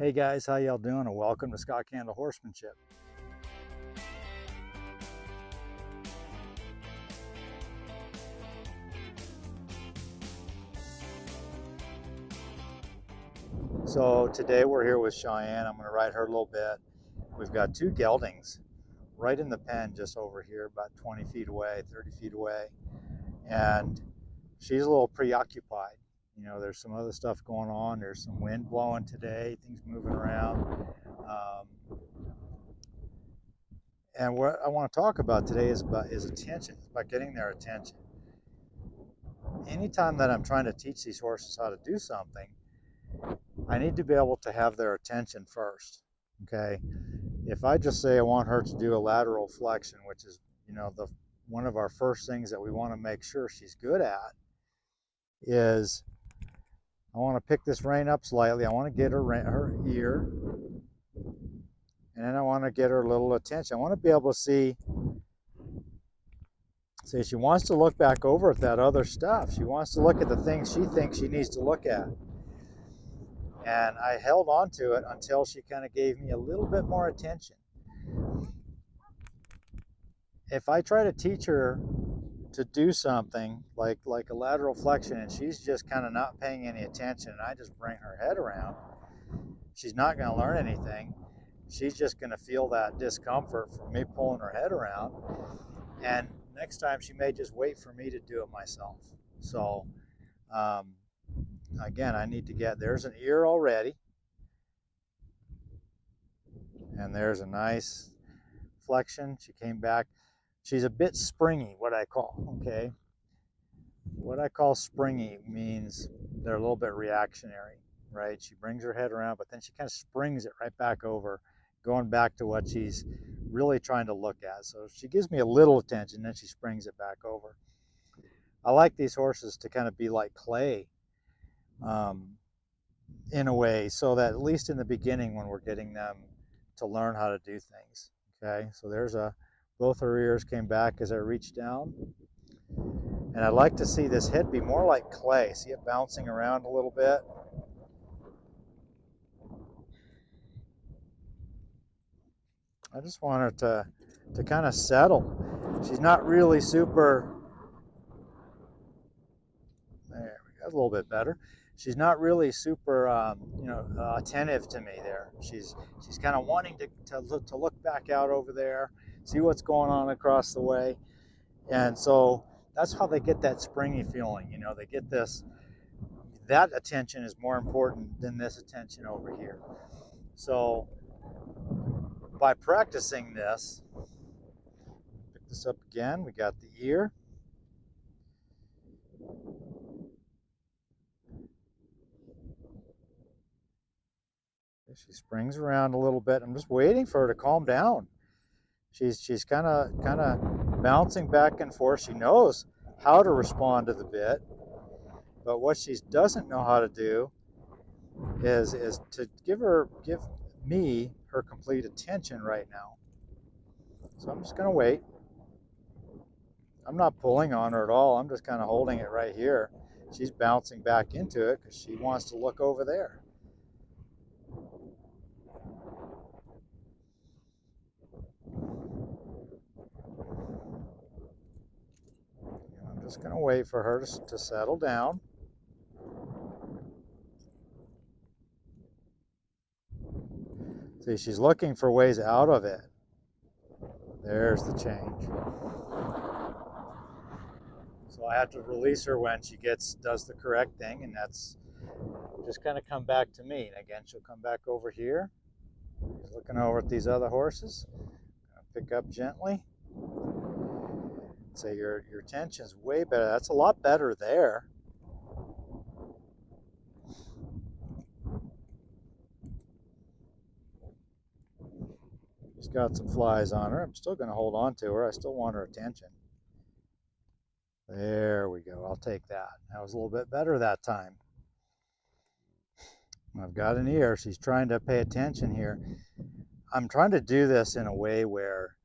Hey guys, how y'all doing? And welcome to Scott Candle Horsemanship. So today we're here with Cheyenne. I'm going to ride her a little bit. We've got two geldings right in the pen just over here, about 20 feet away, 30 feet away. And she's a little preoccupied. You know, there's some other stuff going on. There's some wind blowing today, things moving around. And what I want to talk about today is attention, about getting their attention. Anytime that I'm trying to teach these horses how to do something, I need to be able to have their attention first. Okay. If I just say I want her to do a lateral flexion, which is, one of our first things that we want to make sure she's good at, is I want to pick this rein up slightly. I want to get her ear, and then I want to get her a little attention. I want to be able to see she wants to look back over at that other stuff. She wants to look at the things she thinks she needs to look at. And I held on to it until she kind of gave me a little bit more attention. If I try to teach her to do something like a lateral flexion and she's just kind of not paying any attention and I just bring her head around, she's not going to learn anything. She's just going to feel that discomfort from me pulling her head around. And next time she may just wait for me to do it myself. So again, I need to there's an ear already. And there's a nice flexion. She came back. She's a bit springy, what I call, okay? What I call springy means they're a little bit reactionary, right? She brings her head around, but then she kind of springs it right back over, going back to what she's really trying to look at. So she gives me a little attention, then she springs it back over. I like these horses to kind of be like clay in a way, so that at least in the beginning when we're getting them to learn how to do things, okay? So there's both her ears came back as I reached down. And I'd like to see this head be more like clay. See it bouncing around a little bit? I just want her to kind of settle. She's not really super, there we go, a little bit better. She's not really super, attentive to me there. She's kind of wanting to look back out over there, see what's going on across the way. And so that's how they get that springy feeling. They get this, that attention is more important than this attention over here. So by practicing this, pick this up again, we got the ear. She springs around a little bit. I'm just waiting for her to calm down. She's kind of bouncing back and forth. She knows how to respond to the bit, but what she doesn't know how to do is to give me her complete attention right now. So I'm just going to wait. I'm not pulling on her at all. I'm just kind of holding it right here. She's bouncing back into it because she wants to look over there. I'm just going to wait for her to settle down. See, she's looking for ways out of it. There's the change. So I have to release her when she does the correct thing, and that's just kind of come back to me. And again, she'll come back over here. She's looking over at these other horses. Pick up gently. Say your tension's way better. That's a lot better there. She's got some flies on her. I'm still going to hold on to her. I still want her attention. There we go. I'll take that. That was a little bit better that time. I've got an ear. She's trying to pay attention here. I'm trying to do this in a way where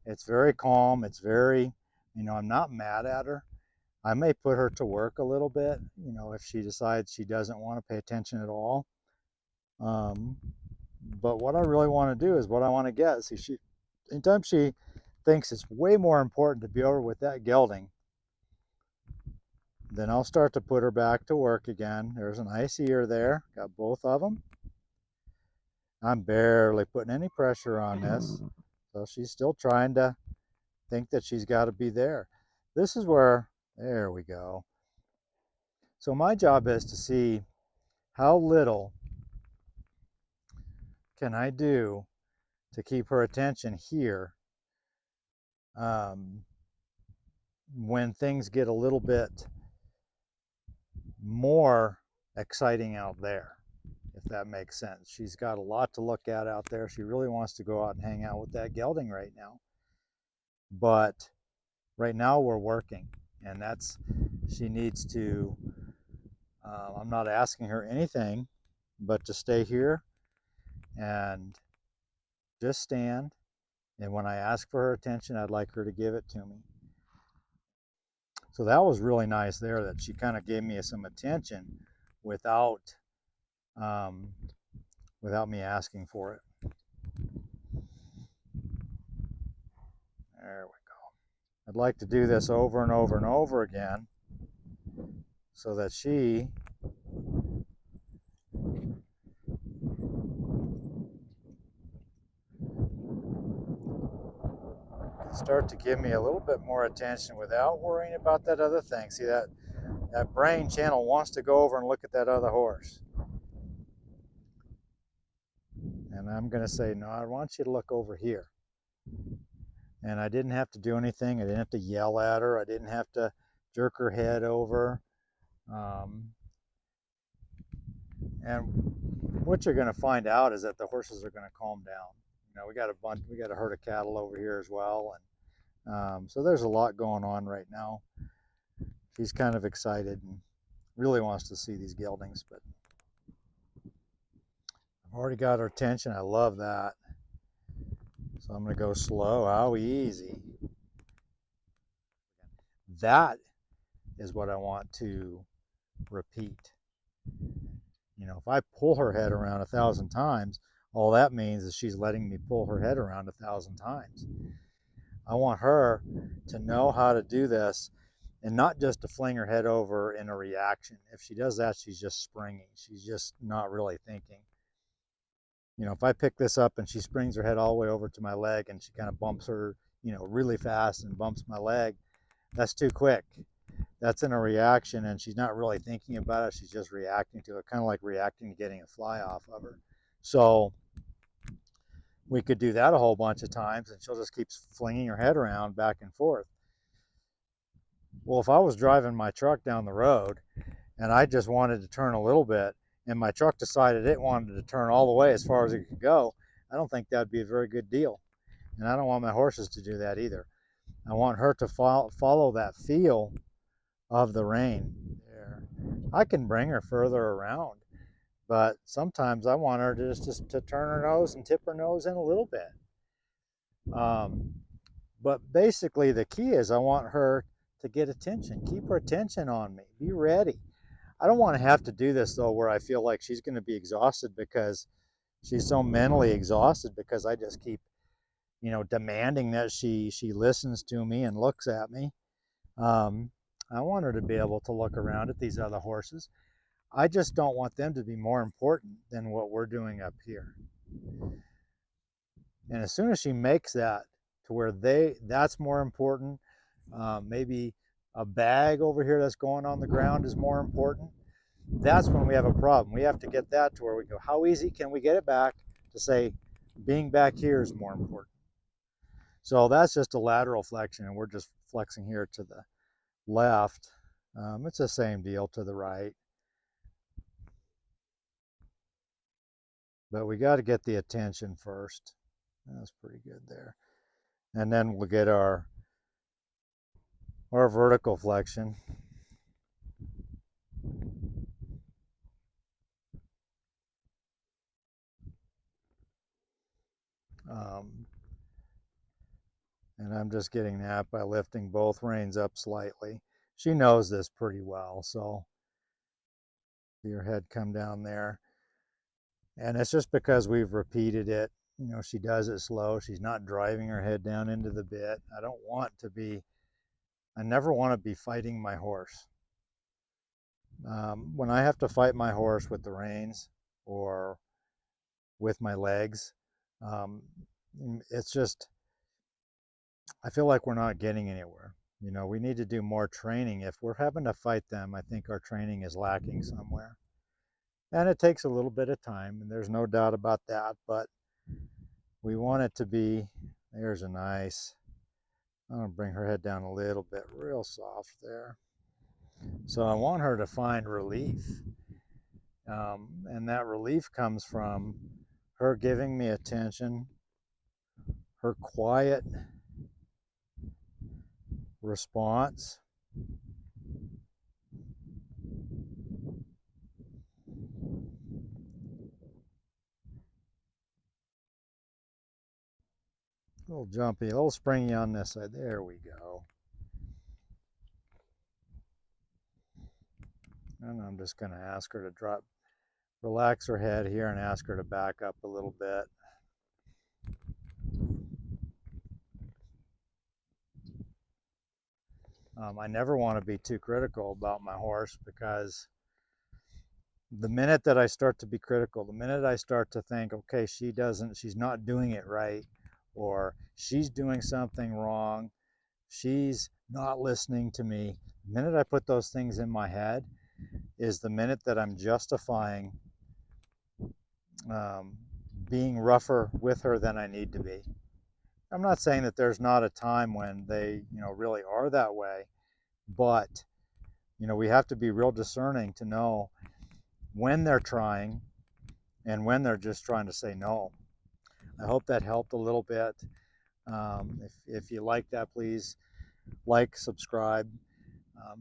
it's very calm. It's very, I'm not mad at her. I may put her to work a little bit, if she decides she doesn't want to pay attention at all. But what I really want to do is what I want to get. See, anytime she thinks it's way more important to be over with that gelding, then I'll start to put her back to work again. There's a nice ear there, got both of them. I'm barely putting any pressure on this. So she's still trying to think that she's got to be there. This is where, there we go. So my job is to see how little can I do to keep her attention here when things get a little bit more exciting out there, if that makes sense. She's got a lot to look at out there. She really wants to go out and hang out with that gelding right now. But right now we're working, and she needs to, I'm not asking her anything but to stay here and just stand. And when I ask for her attention, I'd like her to give it to me. So that was really nice there, that she kind of gave me some attention without me asking for it. There we go. I'd like to do this over and over and over again so that she can start to give me a little bit more attention without worrying about that other thing. See, that brain channel wants to go over and look at that other horse. And I'm going to say, no, I want you to look over here. And I didn't have to do anything. I didn't have to yell at her. I didn't have to jerk her head over. And what you're going to find out is that the horses are going to calm down. You know, we got a herd of cattle over here as well, and so there's a lot going on right now. She's kind of excited and really wants to see these geldings, but I've already got her attention. I love that. So I'm going to go slow. How easy. That is what I want to repeat. You know, if I pull her head around 1,000 times, all that means is she's letting me pull her head around 1,000 times. I want her to know how to do this and not just to fling her head over in a reaction. If she does that, she's just springing. She's just not really thinking. You know, if I pick this up and she springs her head all the way over to my leg and she kind of bumps her, you know, really fast and bumps my leg, that's too quick. That's in a reaction, and she's not really thinking about it. She's just reacting to it, kind of like reacting to getting a fly off of her. So we could do that a whole bunch of times, and she'll just keep flinging her head around back and forth. Well, if I was driving my truck down the road and I just wanted to turn a little bit, and my truck decided it wanted to turn all the way as far as it could go, I don't think that'd be a very good deal. And I don't want my horses to do that either. I want her to follow that feel of the rein there. I can bring her further around, but sometimes I want her to just to turn her nose and tip her nose in a little bit. But basically the key is I want her to get attention. Keep her attention on me. Be ready. I don't want to have to do this though where I feel like she's going to be exhausted because she's so mentally exhausted because I just keep, you know, demanding that she listens to me and looks at me. I want her to be able to look around at these other horses. I just don't want them to be more important than what we're doing up here. And as soon as she makes that to where that's more important, maybe a bag over here that's going on the ground is more important, that's when we have a problem. We have to get that to where we go, how easy can we get it back to say being back here is more important? So that's just a lateral flexion, and we're just flexing here to the left. It's the same deal to the right. But we got to get the attention first. That's pretty good there. And then we'll get our vertical flexion. And I'm just getting that by lifting both reins up slightly. She knows this pretty well, so see her head come down there. And it's just because we've repeated it. You know, she does it slow. She's not driving her head down into the bit. I never want to be fighting my horse. When I have to fight my horse with the reins or with my legs, um, it's just, I feel like we're not getting anywhere. You know, we need to do more training. If we're having to fight them, I think our training is lacking somewhere. And it takes a little bit of time, and there's no doubt about that, but we want it to be, there's a nice, I'm gonna bring her head down a little bit, real soft there. So I want her to find relief. And that relief comes from her giving me attention, her quiet response. A little jumpy, a little springy on this side. There we go. And I'm just going to ask her to relax her head here and ask her to back up a little bit. I never want to be too critical about my horse, because the minute that I start to be critical, the minute I start to think, okay, she's not doing it right, or she's doing something wrong, she's not listening to me, the minute I put those things in my head is the minute that I'm justifying being rougher with her than I need to be. I'm not saying that there's not a time when they, really are that way, but, we have to be real discerning to know when they're trying and when they're just trying to say no. I hope that helped a little bit. If you like that, please like, subscribe,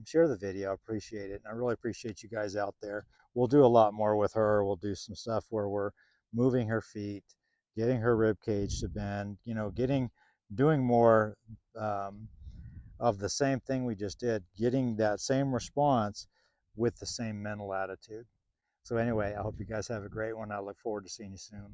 share the video. I appreciate it. And I really appreciate you guys out there. We'll do a lot more with her. We'll do some stuff where we're moving her feet, getting her rib cage to bend, doing more of the same thing we just did, getting that same response with the same mental attitude. So anyway, I hope you guys have a great one. I look forward to seeing you soon.